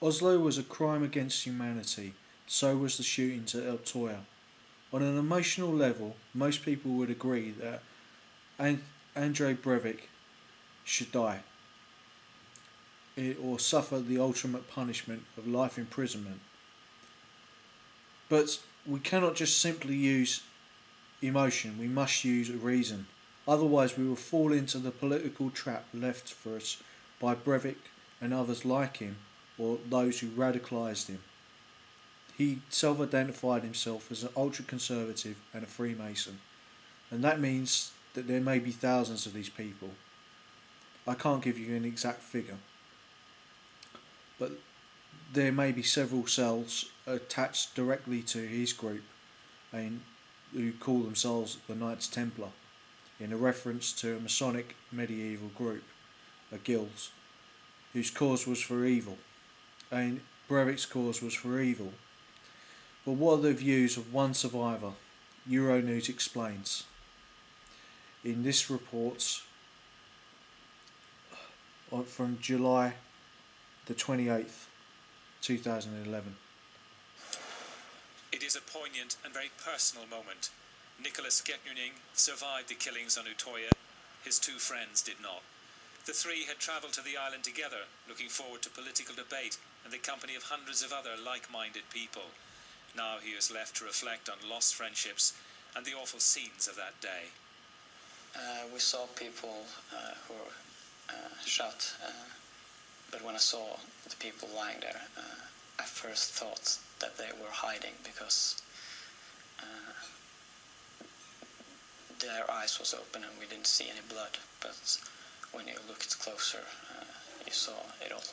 Oslo was a crime against humanity, so was the shootings at Utoya. On an emotional level, most people would agree that Andrei Brevik should die or suffer the ultimate punishment of life imprisonment. But we cannot just simply use emotion, we must use reason. Otherwise, we will fall into the political trap left for us by Brevik and others like him, or those who radicalised him. He self identified himself as an ultra conservative and a Freemason, and that means that there may be thousands of these people. I can't give you an exact figure, but there may be several cells attached directly to his group and who call themselves the Knights Templar, in a reference to a Masonic medieval group, a guild, whose cause was for evil, and Brevik's cause was for evil. But what are the views of one survivor? Euronews explains. In this report from July the 28th, 2011. It is a poignant and very personal moment. Nicholas Getnuning survived the killings on Utoya. His two friends did not. The three had travelled to the island together, looking forward to political debate and the company of hundreds of other like-minded people. Now he is left to reflect on lost friendships and the awful scenes of that day. We saw people who were shot, but when I saw the people lying there, I first thought that they were hiding because their eyes was open and we didn't see any blood, but when you looked closer, you saw it all.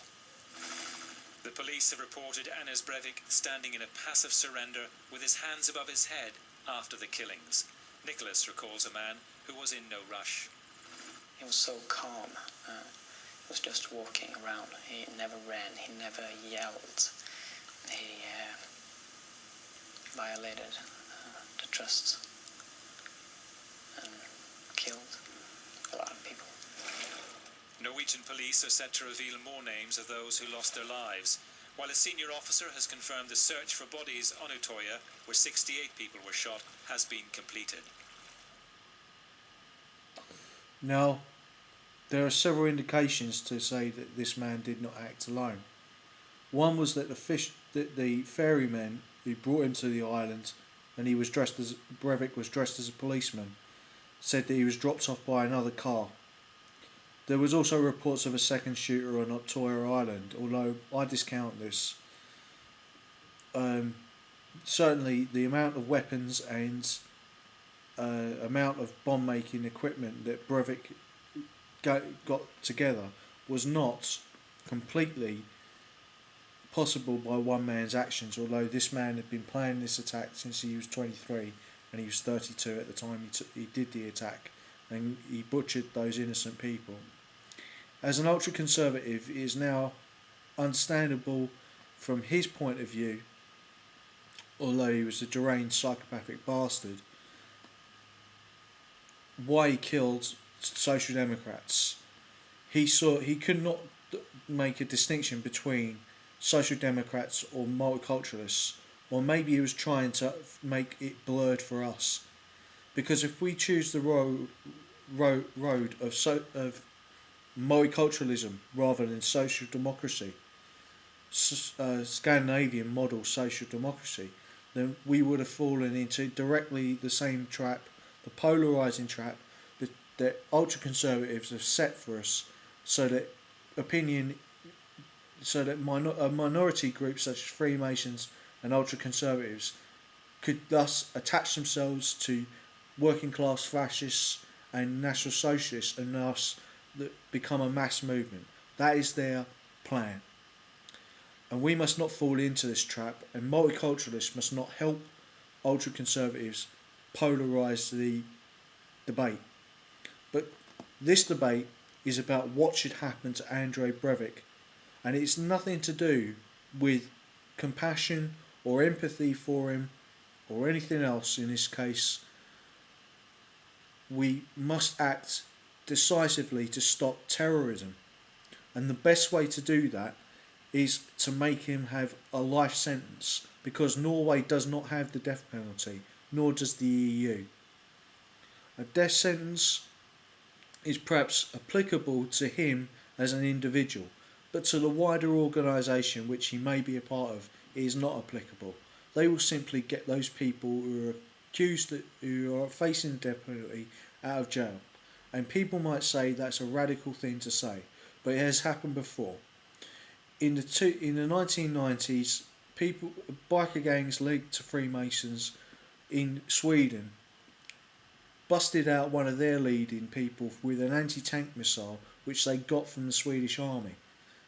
The police have reported Anders Brevik standing in a passive surrender with his hands above his head after the killings. Nicholas recalls a man who was in no rush. He was so calm. He was just walking around. He never ran. He never yelled. He violated the trust and killed a lot of people. Norwegian police are set to reveal more names of those who lost their lives, while a senior officer has confirmed the search for bodies on Utoya, where 68 people were shot, has been completed. Now, there are several indications to say that this man did not act alone. One was that the ferryman who brought him to the island, and Brevik was dressed as a policeman, said that he was dropped off by another car. There was also reports of a second shooter on Utoya Island, although I discount this. Certainly the amount of weapons and amount of bomb-making equipment that Brevik got together was not completely possible by one man's actions, although this man had been planning this attack since he was 23 and he was 32 at the time he did the attack, and he butchered those innocent people. As an ultra-conservative, it is now understandable from his point of view, although he was a deranged psychopathic bastard, why he killed Social Democrats. He could not make a distinction between Social Democrats or multiculturalists, or maybe he was trying to make it blurred for us. Because if we choose the road of multiculturalism rather than social democracy, Scandinavian model social democracy, then we would have fallen into directly the same trap, the polarising trap that ultra-conservatives have set for us, so that a minority groups such as Freemasons and ultra-conservatives could thus attach themselves to working-class fascists and National Socialists and thus become a mass movement. That is their plan. And we must not fall into this trap, and multiculturalists must not help ultra-conservatives polarise the debate. But this debate is about what should happen to Andrei Brevik, and it's nothing to do with compassion or empathy for him or anything else in this case. We must act decisively to stop terrorism, and the best way to do that is to make him have a life sentence, because Norway does not have the death penalty, nor does the EU. A death sentence is perhaps applicable to him as an individual, but to the wider organisation which he may be a part of, it is not applicable. They will simply get those people who are accused, who are facing the death penalty, out of jail. And people might say that's a radical thing to say, but it has happened before. In the 1990s, biker gangs linked to Freemasons in Sweden busted out one of their leading people with an anti-tank missile which they got from the Swedish army.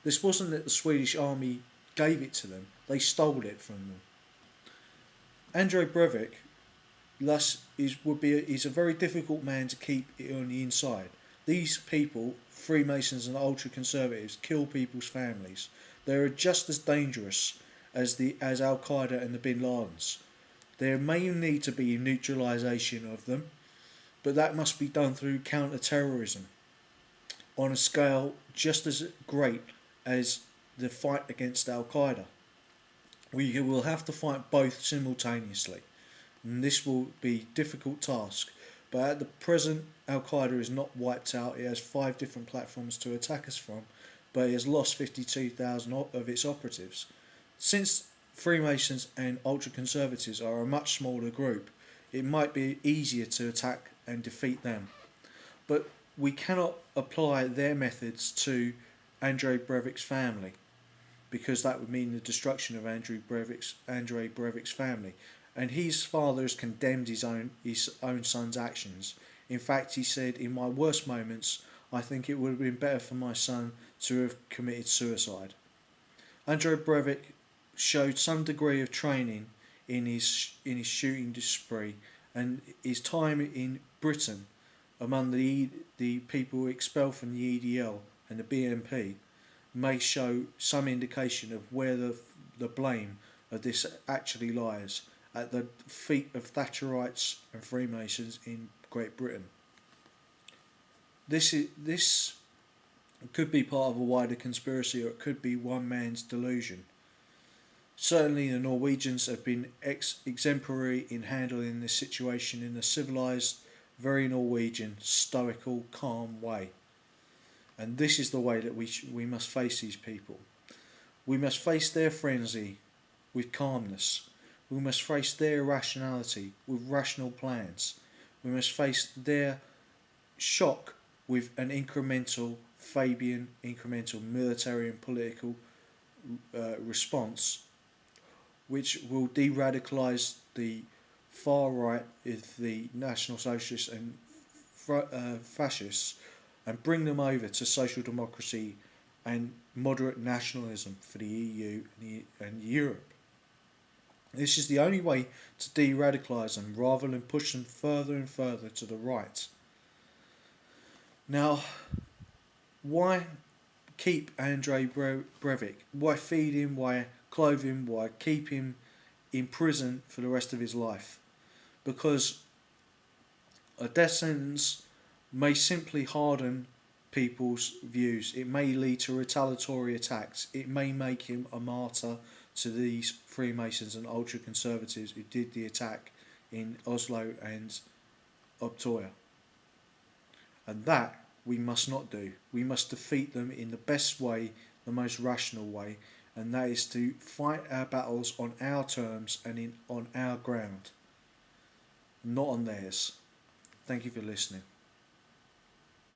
This wasn't that the Swedish army gave it to them, they stole it from them. Andrei Brevik thus is a very difficult man to keep on the inside. These people, Freemasons and ultra-conservatives, kill people's families. They are just as dangerous as Al-Qaeda and the Bin Ladens. There may need to be a neutralisation of them, but that must be done through counter-terrorism on a scale just as great as the fight against Al-Qaeda. We will have to fight both simultaneously, and this will be a difficult task, but at the present Al-Qaeda is not wiped out. It has 5 different platforms to attack us from, but it has lost 52,000 of its operatives. Since Freemasons and ultra-conservatives are a much smaller group, it might be easier to attack and defeat them. But we cannot apply their methods to Andrei Breivik's family, because that would mean the destruction of Andrei Breivik's family. And his father has condemned his own son's actions. In fact, he said, "In my worst moments, I think it would have been better for my son to have committed suicide." Andrei Brevik showed some degree of training in his shooting spree, and his time in Britain among the people expelled from the EDL and the BNP may show some indication of where the blame of this actually lies, at the feet of Thatcherites and Freemasons in Great Britain. This could be part of a wider conspiracy, or it could be one man's delusion. Certainly the Norwegians have been exemplary in handling this situation in a civilised, very Norwegian, stoical, calm way. And this is the way that we must face these people. We must face their frenzy with calmness. We must face their irrationality with rational plans. We must face their shock with an incremental military and political response, which will de-radicalise the far right of the National Socialists and fascists, and bring them over to social democracy and moderate nationalism for the EU and Europe. This is the only way to de-radicalise them, rather than push them further and further to the right. Now, why keep Andrei Brevik? Why feed him? Why clothe him? Why keep him in prison for the rest of his life? Because a death sentence may simply harden people's views. It may lead to retaliatory attacks. It may make him a martyr to these Freemasons and ultra-conservatives who did the attack in Oslo and Utoya. And that we must not do. We must defeat them in the best way, the most rational way, and that is to fight our battles on our terms and on our ground, not on theirs. Thank you for listening.